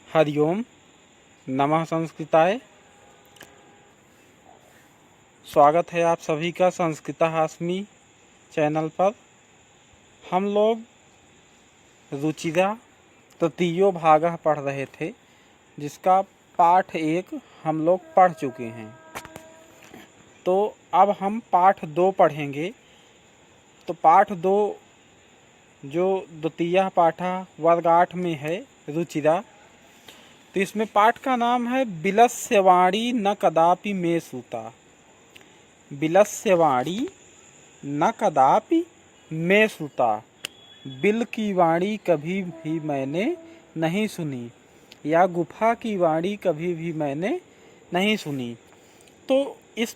हरिओम नमः संस्कृताय। स्वागत है आप सभी का संस्कृतहास्मि चैनल पर। हम लोग रुचिरा तृतीयो भाग पढ़ रहे थे, जिसका पाठ 1 हम लोग पढ़ चुके हैं। तो अब हम पाठ 2 पढ़ेंगे। तो पाठ 2 जो द्वितीय पाठ वर्ग 8 में है रुचिरा, तो इसमें पाठ का नाम है बिलस्यवाणी न कदापि मे सूता। बिलस्यवाणी न कदापि मे सूता, बिल की वाणी कभी भी मैंने नहीं सुनी, या गुफा की वाणी कभी भी मैंने नहीं सुनी। तो इस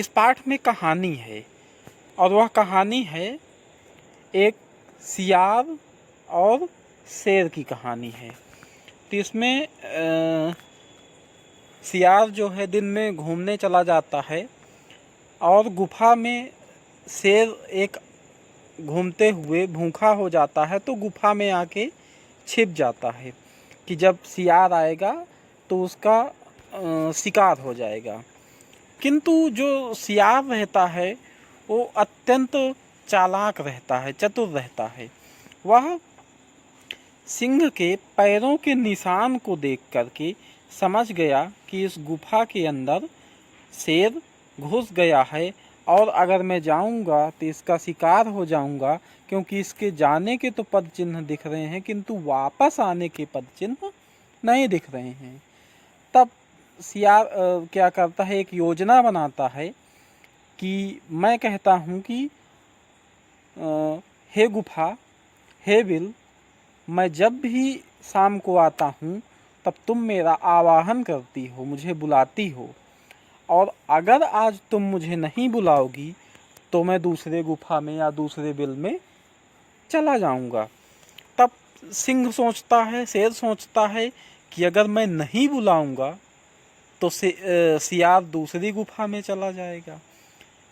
पाठ में कहानी है, और वह कहानी है एक सियार और शेर की कहानी है। तो इसमें सियार जो है दिन में घूमने चला जाता है, और गुफा में शेर एक घूमते हुए भूखा हो जाता है, तो गुफा में आके छिप जाता है कि जब सियार आएगा तो उसका शिकार हो जाएगा। किंतु जो सियार रहता है वो अत्यंत चालाक रहता है, चतुर रहता है। वह सिंह के पैरों के निशान को देख करके समझ गया कि इस गुफा के अंदर शेर घुस गया है, और अगर मैं जाऊंगा तो इसका शिकार हो जाऊंगा, क्योंकि इसके जाने के तो पद चिन्ह दिख रहे हैं किंतु वापस आने के पद चिन्ह नहीं दिख रहे हैं। तब सियार क्या करता है, एक योजना बनाता है कि मैं कहता हूँ कि हे गुफा, हे बिल, मैं जब भी शाम को आता हूँ तब तुम मेरा आवाहन करती हो, मुझे बुलाती हो, और अगर आज तुम मुझे नहीं बुलाओगी तो मैं दूसरे गुफा में या दूसरे बिल में चला जाऊंगा। तब सिंह सोचता है, शेर सोचता है कि अगर मैं नहीं बुलाऊंगा तो सियार दूसरी गुफा में चला जाएगा।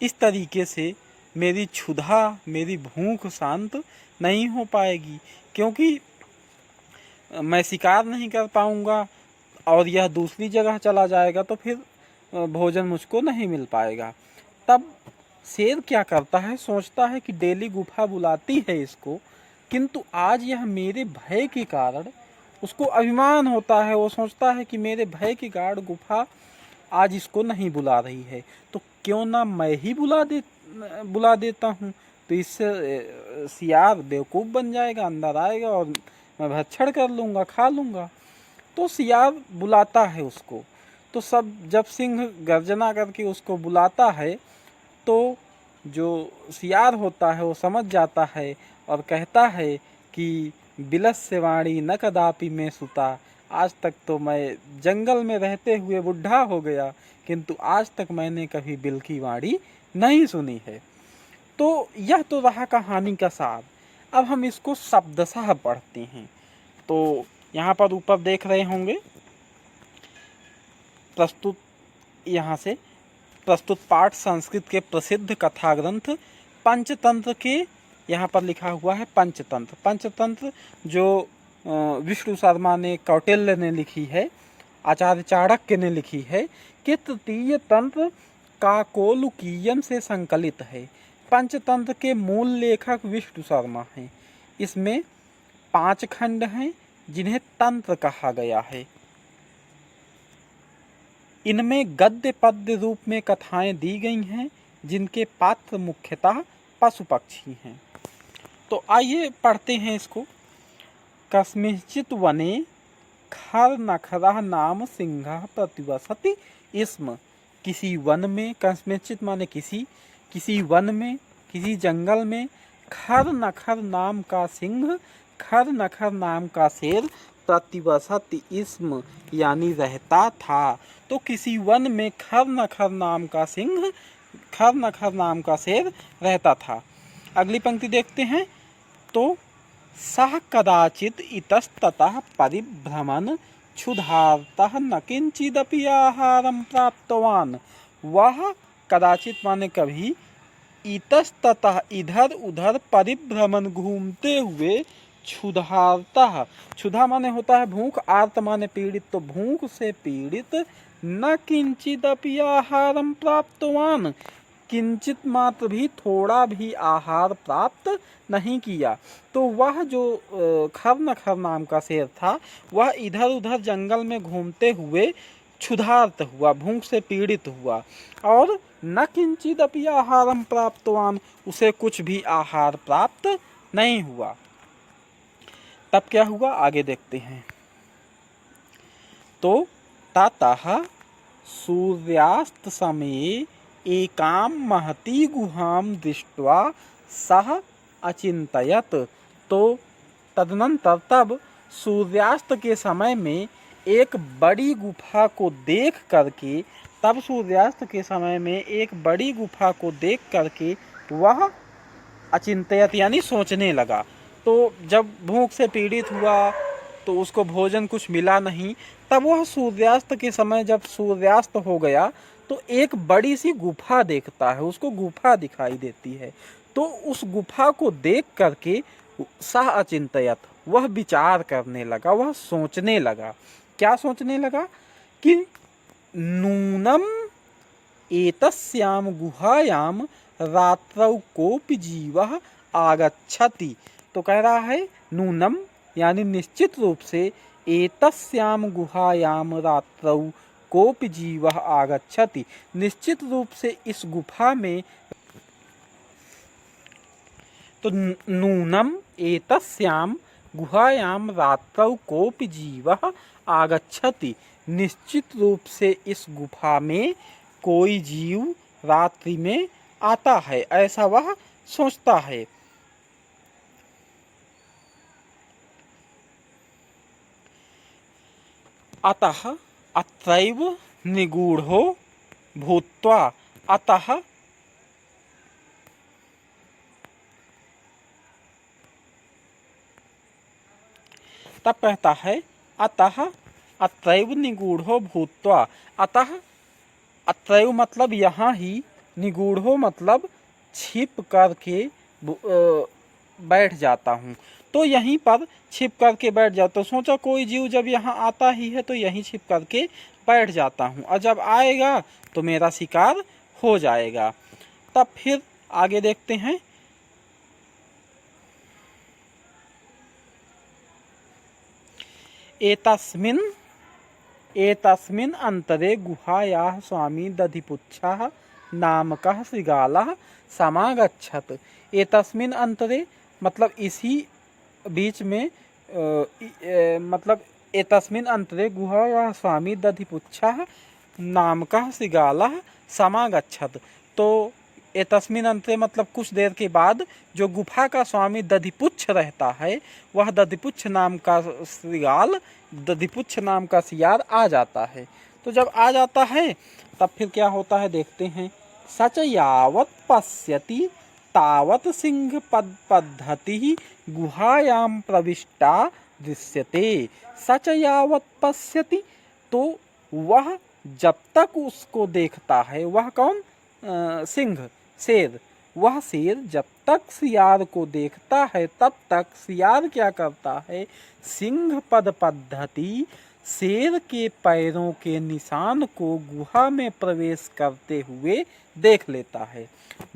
इस तरीके से मेरी क्षुधा, मेरी भूख शांत नहीं हो पाएगी, क्योंकि मैं शिकार नहीं कर पाऊंगा और यह दूसरी जगह चला जाएगा तो फिर भोजन मुझको नहीं मिल पाएगा। तब शेर क्या करता है, सोचता है कि डेली गुफा बुलाती है इसको, किंतु आज यह मेरे भय के कारण, उसको अभिमान होता है, वो सोचता है कि मेरे भय के कारण गुफा आज इसको नहीं बुला रही है, तो क्यों ना मैं ही बुला देता हूँ। तो इससे सियार बेवकूफ़ बन जाएगा, अंदर आएगा और मैं भक्षण कर लूँगा, खा लूँगा। तो सियार बुलाता है उसको। तो जब सिंह गर्जना करके उसको बुलाता है, तो जो सियार होता है वो समझ जाता है और कहता है कि बिलस्यवाणी न कदापि मे सूता, आज तक तो मैं जंगल में रहते हुए बुढ़ा हो गया, किंतु आज तक मैंने कभी बिल की वाणी नहीं सुनी है। तो यह तो रहा कहानी का सार। अब हम इसको शब्दशः पढ़ते हैं। तो यहाँ पर ऊपर देख रहे होंगे प्रस्तुत पाठ संस्कृत के प्रसिद्ध कथा ग्रंथ पंचतंत्र के, यहाँ पर लिखा हुआ है पंचतंत्र। पंचतंत्र जो विष्णु शर्मा ने, कौटिल्य ने लिखी है, आचार्य चाणक्य ने लिखी है, कि तृतीय तंत्र काकोलुकीयन से संकलित है। पंचतंत्र के मूल लेखक विष्णु शर्मा हैं। इसमें 5 खंड हैं जिन्हें तंत्र कहा गया है। इनमें गद्य पद्य रूप में कथाएं दी गई हैं, जिनके पात्र मुख्यतः पशु पक्षी हैं। तो आइए पढ़ते हैं इसको। कस्मिंश्चित् वने खर नखरः नाम सिंहः प्रतिवसति स्म। किसी वन में, कस्मिंश्चित् माने किसी वन में, किसी जंगल में, खर नखर नाम का सिंह, खर नखर नाम का शेर प्रतिवसति स्म यानी रहता था। तो किसी वन में खर नखर नाम का सिंह, खर नखर नाम का शेर रहता था। अगली पंक्ति देखते हैं। तो सह कदाचित् इतस्ततः परिभ्रमन् क्षुधार्तः न किंचिदपि आहारं प्राप्तवान्। वह कदाचित माने कभी, इतस्ततः इधर उधर परिभ्रमण घूमते हुए, क्षुधार्तः, क्षुधा माने होता है भूख, आर्त माने पीड़ित, तो भूख से पीड़ित न किंचिदपि आहारम प्राप्तवान, किंचित मात्र भी, थोड़ा भी आहार प्राप्त नहीं किया। तो वह जो खरनखर नाम का शेर था, वह इधर उधर जंगल में घूमते हुए क्षुधार्त हुआ, भूख से पीड़ित हुआ, और न किंचिदपि आहारम प्राप्तवान, उसे कुछ भी आहार प्राप्त नहीं हुआ। तब क्या हुआ आगे देखते हैं। तो ततः सूर्यास्त समये एकाम महती गुहाम दृष्ट्वा सह अचिंतयत। तो तदनंतर तब सूर्यास्त के समय में एक बड़ी गुफा को देख करके, तब सूर्यास्त के समय में एक बड़ी गुफा को देख करके वह अचिंतयत यानी सोचने लगा। तो जब भूख से पीड़ित हुआ तो उसको भोजन कुछ मिला नहीं, तब वह सूर्यास्त के समय जब सूर्यास्त हो गया तो एक बड़ी सी गुफा देखता है, उसको गुफा दिखाई देती है। तो उस गुफा को देख करके सह अचिंतयत, वह विचार करने लगा, वह सोचने लगा। क्या सोचने लगा कि नूनम एतस्याम गुहायाम रात्रौ कोपि जीवः आगच्छति। तो कह रहा है नूनम यानी निश्चित रूप से, एतस्याम गुहायाम रात्रौ कोपि जीवः आगच्छति, निश्चित रूप से इस गुफा में, तो नूनम एतस्याम गुहायाम रात्रौ कोपि जीवः आगच्छति, निश्चित रूप से इस गुफा में कोई जीव रात्रि में आता है, ऐसा वह सोचता है। अतः अत्रैव निगूढ़ो भूत्वा, अतः तब कहता है अतः अत्रैव निगूढ़ो भूत्वा, अतः अत्रैव मतलब यहाँ ही, निगूढ़ो मतलब छिप करके बैठ जाता हूँ। तो यहीं पर छिप करके बैठ जाता, तो सोचा कोई जीव जब यहाँ आता ही है तो यहीं छिप करके बैठ जाता हूँ, और जब आएगा तो मेरा शिकार हो जाएगा। तब फिर आगे देखते हैं। एतस्मिन् अंतरे गुहायाः स्वामी दधिपुच्छः नामकः श्रृगालः समागच्छत्। एतस्मिन् अंतरे मतलब इसी बीच में, मतलब एतस्मिन् अंतरे गुहायाः स्वामी दधिपुच्छः नामकः श्रृगालः समागच्छत्। तो एतस्मिन् अंतरे मतलब कुछ देर के बाद जो गुफा का स्वामी दधिपुच्छ रहता है, वह दधिपुच्छ नाम का श्रृगाल, दधिपुच्छ नाम का सियार आ जाता है। तो जब आ जाता है तब फिर क्या होता है देखते हैं। सच यावत् पश्यति तावत् सिंह पद्धति गुहायाम प्रविष्टा दृश्यते। सच यावत् पश्यति, तो वह जब तक उसको देखता है, वह कौन, सिंह, शेर, वह शेर जब तक सियार को देखता है तब तक सियार क्या करता है, सिंह पद पद्धति, शेर के पैरों के निशान को गुहा में प्रवेश करते हुए देख लेता है।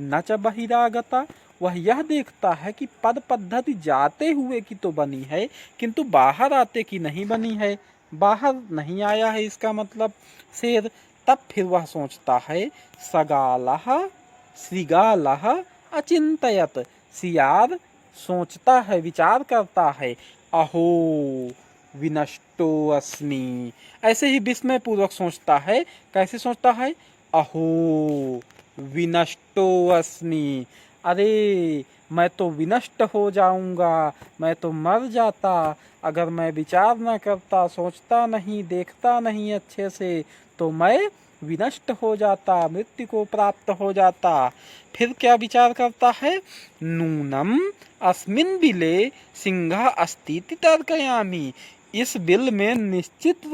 न च बहिरागता, वह यह देखता है कि पद पद्धति जाते हुए की तो बनी है, किंतु बाहर आते की नहीं बनी है, बाहर नहीं आया है इसका मतलब शेर। तब फिर वह सोचता है सगालः श्रृगालः अचिंतयत, सियार सोचता है, विचार करता है, अहो विनष्टो अस्मि, ऐसे ही विस्मय पूर्वक सोचता है। कैसे सोचता है, अहो विनष्टो अस्मि, अरे मैं तो विनष्ट हो जाऊंगा, मैं तो मर जाता अगर मैं विचार न करता, सोचता नहीं, देखता नहीं अच्छे से, तो मैं विनष्ट हो जाता, मृत्यु को प्राप्त हो जाता। फिर क्या विचार करता है, नूनम अस्मिन् बिले सिंह अस्ति इति तर्कयामि, इस बिल में निश्चित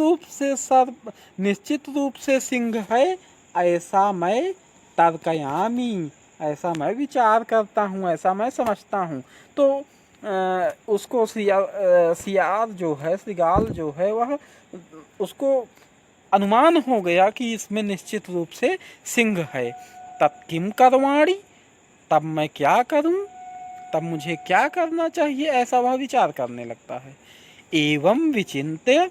रूप से सिंह है, ऐसा मैं तर्कयामि, ऐसा मैं विचार करता हूँ, ऐसा मैं समझता हूँ। तो उसको सियार जो है, श्रृगाल जो है, वह उसको अनुमान हो गया कि इसमें निश्चित रूप से सिंह है। तत्किम करवाणी, तब मैं क्या करूं, तब मुझे क्या करना चाहिए, ऐसा वह विचार करने लगता है। एवं विचिन्त्य,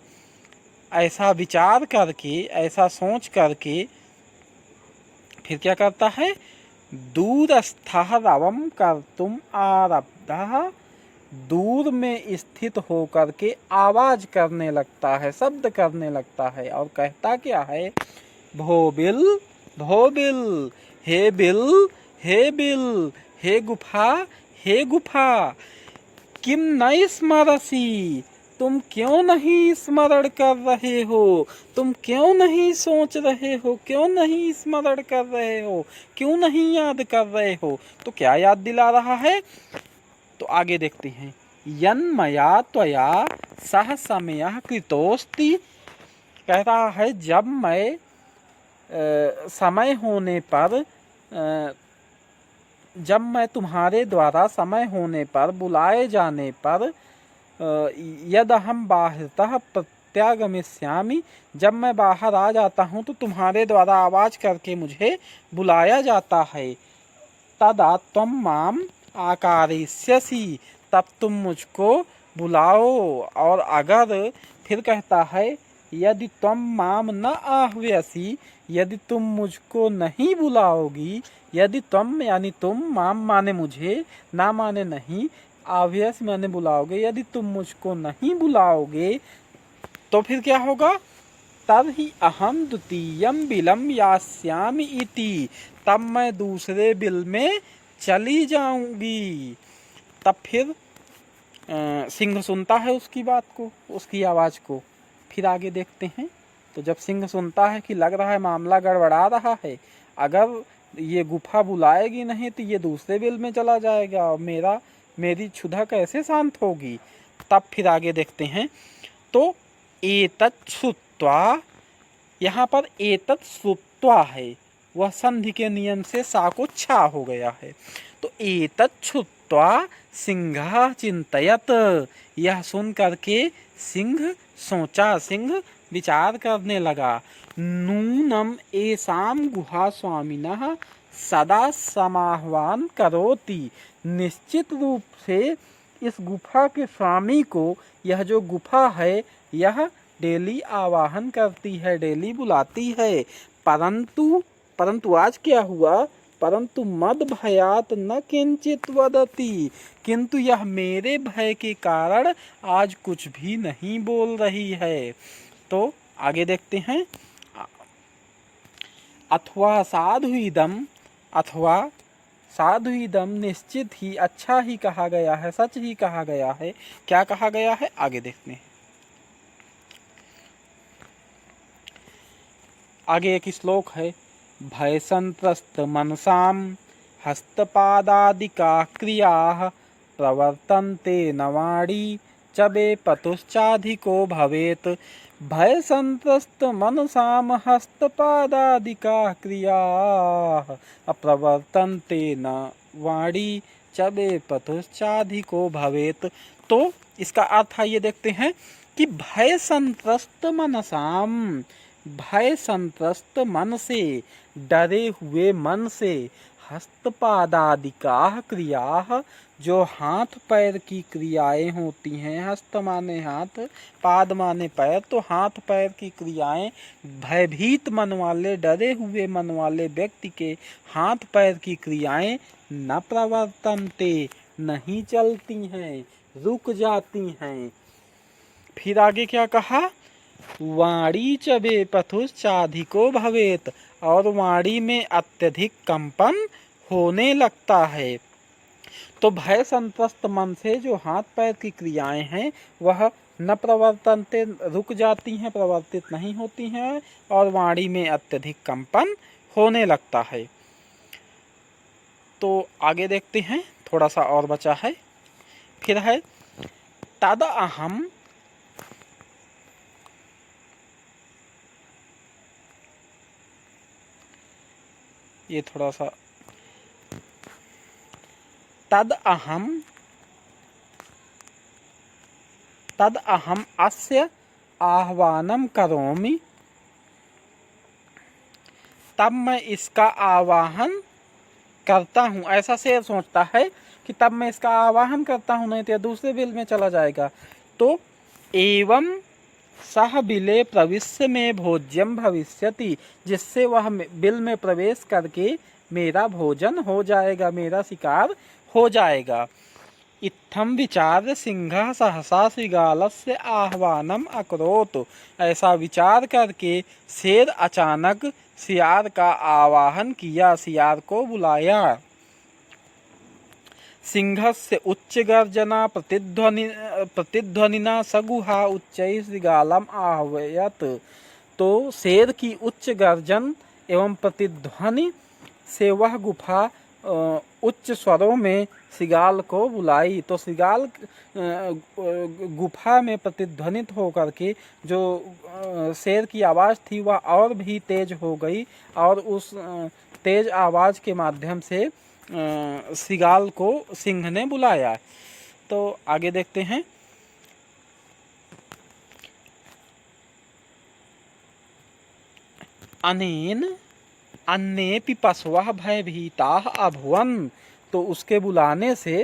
ऐसा विचार करके, ऐसा सोच करके फिर क्या करता है, दूरस्थः रवं कर्तुम आरब्धः, दूर में स्थित होकर के आवाज करने लगता है, शब्द करने लगता है, और कहता क्या है, भोबिल भोबिल, हे बिल हे बिल, हे गुफा हे गुफा, किम न स्मरसी, तुम क्यों नहीं स्मरण कर रहे हो, तुम क्यों नहीं सोच रहे हो, क्यों नहीं स्मरण कर रहे हो, क्यों नहीं याद कर रहे हो। तो क्या याद दिला रहा है, तो आगे देखते हैं। यन्मया त्वया सह समय कृतोस्ति, कह रहा है जब मैं समय होने पर, जब मैं तुम्हारे द्वारा समय होने पर, बुलाए जाने पर, यद हम बाहरतः प्रत्यागमिष्यामि, जब मैं बाहर आ जाता हूँ तो तुम्हारे द्वारा आवाज करके मुझे बुलाया जाता है। तदा त्वं माम आकारिष्यसि, तब तुम मुझको बुलाओ। और अगर फिर कहता है, यदि त्वं माम न आह्वयसि, यदि तुम मुझको नहीं बुलाओगी, यदि त्वं यानी तुम, माम माने मुझे, ना माने नहीं, आह्वयसि माने बुलाओगे, यदि तुम मुझको नहीं बुलाओगे तो फिर क्या होगा, तब ही अहम द्वितीयम बिलम यास्यामि इति, तब मैं दूसरे बिल में चली जाऊंगी। तब फिर सिंह सुनता है उसकी बात को, उसकी आवाज को। फिर आगे देखते हैं। तो जब सिंह सुनता है कि लग रहा है मामला गड़बड़ा रहा है, अगर ये गुफा बुलाएगी नहीं तो ये दूसरे बिल में चला जाएगा और मेरी क्षुधा कैसे शांत होगी। तब फिर आगे देखते हैं। तो एतत् श्रुत्वा, यहाँ पर एतत् श्रुत्वा है, वह संधि के नियम से सा को छा हो गया है। तो एतत् श्रुत्वा सिंह चिंतयत, यह सुन करके सिंह सोचा, सिंह विचार करने लगा। नूनम एसाम गुहा स्वामिनः सदा समाह्वान करोति, निश्चित रूप से इस गुफा के स्वामी को यह जो गुफा है यह डेली आवाहन करती है, डेली बुलाती है। परंतु आज क्या हुआ, परंतु मद भयात न किंचित वदति, किंतु यह मेरे भय के कारण आज कुछ भी नहीं बोल रही है। तो आगे देखते हैं। अथवा साधुइदम, अथवा साधुइदम, निश्चित ही, अच्छा ही कहा गया है, सच ही कहा गया है। क्या कहा गया है, आगे देखते हैं। आगे एक श्लोक है। भय संत्रस्त मनसाम हस्तपादादिका क्रियाः प्रवर्तन्ते नवाणी चबे पतुश्चाधिको भवेत। भय संत्रस्त मनसाम हस्तपादादिका क्रियाः प्रवर्तन्ते नवाणी चबे पतुश्चाधिको भवेत। तो इसका अर्थ ये देखते हैं कि भय संत्रस्त मनसाम, भय संत्रस्त मन से, डरे हुए मन से, हस्तपादादिका क्रिया, जो हाथ पैर की क्रियाएं होती हैं, हस्त माने हाथ, पाद माने पैर, तो हाथ पैर की क्रियाएं भयभीत मन वाले, डरे हुए मन वाले व्यक्ति के हाथ पैर की क्रियाएं न प्रवर्तन्ते, नहीं चलती हैं, रुक जाती हैं। फिर आगे क्या कहा, वाणी च वे पथुश्चाधिको भवेत, और वाणी में अत्यधिक कंपन होने लगता है। तो भय संत्रस्त मन से जो हाथ पैर की क्रियाएं हैं वह न प्रवर्तनते, रुक जाती हैं, प्रवर्तित नहीं होती हैं, और वाणी में अत्यधिक कंपन होने लगता है। तो आगे देखते हैं, थोड़ा सा और बचा है। फिर है तद अहम, ये थोड़ा सा, तद अहम तद अहम अस्य आह्वानं करोमि, तब मैं इसका आवाहन करता हूँ। ऐसा शेर सोचता है कि तब मैं इसका आवाहन करता हूँ, नहीं तो दूसरे बिल में चला जाएगा। तो एवं सह बिले प्रविश्य में भोज्यम भविष्यति, जिससे वह बिल में प्रवेश करके मेरा भोजन हो जाएगा, मेरा शिकार हो जाएगा। इत्थम विचार सिंह सहसा श्रृगालस्य आह्वानम अकरोत, ऐसा विचार करके शेर अचानक सियार का आवाहन किया, सियार को बुलाया। सिंहस्य उच्च गर्जना प्रतिध्वनिना सगुहा उच्चैः श्रृगालम आह्वयत। तो शेर की उच्च गर्जन एवं प्रतिध्वनि से वह गुफा उच्च स्वरों में श्रृगाल को बुलाई। तो श्रृगाल गुफा में प्रतिध्वनित होकर के जो शेर की आवाज़ थी वह और भी तेज हो गई, और उस तेज आवाज़ के माध्यम से श्रृगाल को सिंह ने बुलाया। तो आगे देखते हैं। अनेन अन्येपि पशवः भयभीताः अभवन्। तो उसके बुलाने से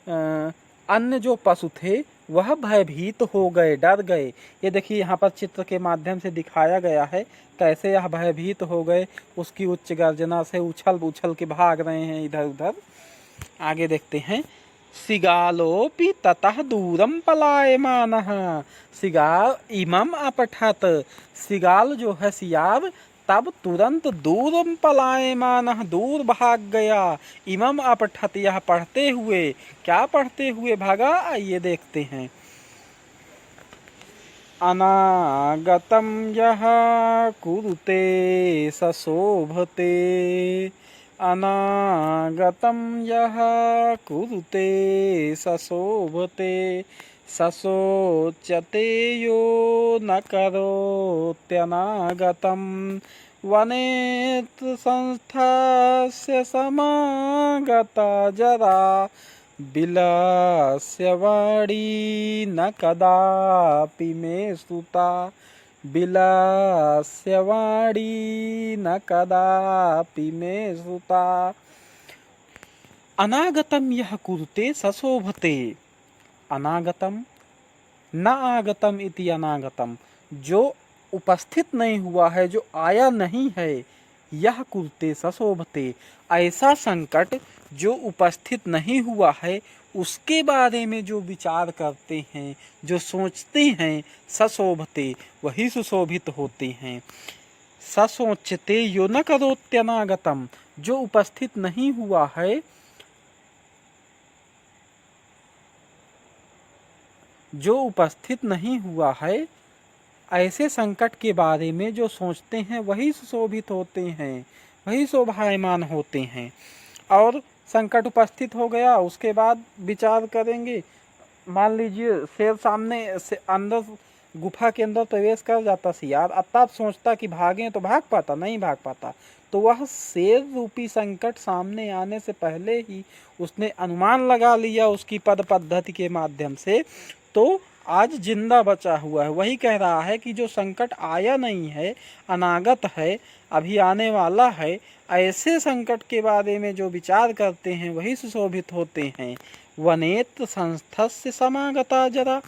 अन्य जो पशु थे वह भयभीत हो गए, डर गए। ये देखिए यहाँ पर चित्र के माध्यम से दिखाया गया है कैसे यह भयभीत हो गए, उसकी उच्च गर्जना से उछल उछल के भाग रहे हैं इधर उधर। आगे देखते हैं। सिगालोपि ततः दूरम पलायमानः, सिगाल इमम अपठत। सिगाल जो है सियार तब तुरंत दूर पलायमानः, दूर भाग गया। इमम अपठत, यह पढ़ते हुए, क्या पढ़ते हुए भागा, आइए देखते हैं। अनागतम यः कुरुते सशोभते, अनागतम यः कुरुते सशोभते, सशोच्यते यो न करोत्यनागतम, वनेत्र संस्थस्य समागता जरा, बिलस्य वाणी न कदापि मे श्रुता, बिलस्य वाणी न कदापि मे श्रुता। अनागतम यह कुरुते सशोभते, अनागतम न आगतम इति अनागतम, जो उपस्थित नहीं हुआ है, जो आया नहीं है, यह कुरुते सशोभते, ऐसा संकट जो उपस्थित नहीं हुआ है उसके बारे में जो विचार करते हैं, जो सोचते हैं, सशोभते, वही सुशोभित होते हैं। सशोच्यते यो न करोत्यनागतम, जो उपस्थित नहीं हुआ है, जो उपस्थित नहीं हुआ है, ऐसे संकट के बारे में जो सोचते हैं वही सुशोभित होते हैं, वही शोभायमान होते हैं। और संकट उपस्थित हो गया, उसके बाद विचार करेंगे। मान लीजिए शेर सामने से अंदर गुफा के अंदर प्रवेश कर जाता सियार, अब तब सोचता कि भागें तो भाग पाता, नहीं भाग पाता। तो वह शेर रूपी संकट सामने आने से पहले ही उसने अनुमान लगा लिया उसकी पद पद्धति के माध्यम से, तो आज जिंदा बचा हुआ है। वही कह रहा है कि जो संकट आया नहीं है, अनागत है, अभी आने वाला है, ऐसे संकट के बारे में जो विचार करते हैं वही सुशोभित होते हैं। वनेत्र संस्थस्य समागता जरा,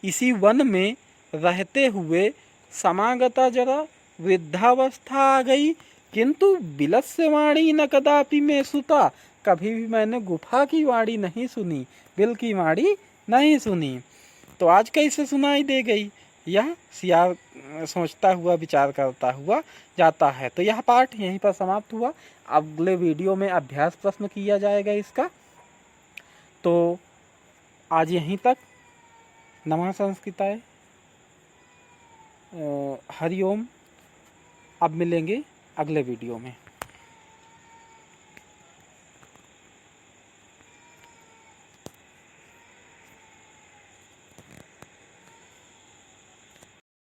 इसी वन में रहते हुए समागता जरा, वृद्धावस्था आ गई, किंतु बिलस्य वाणी न कदापि में श्रुता, कभी भी मैंने गुफा की वाणी नहीं सुनी, बिल की वाणी नहीं सुनी, तो आज कैसे सुनाई दे गई। यह सियार सोचता हुआ, विचार करता हुआ जाता है। तो यह पाठ यहीं पर समाप्त हुआ। अगले वीडियो में अभ्यास प्रश्न किया जाएगा इसका। तो आज यहीं तक। नमः संस्कृताय, हरिओम। अब मिलेंगे अगले वीडियो में।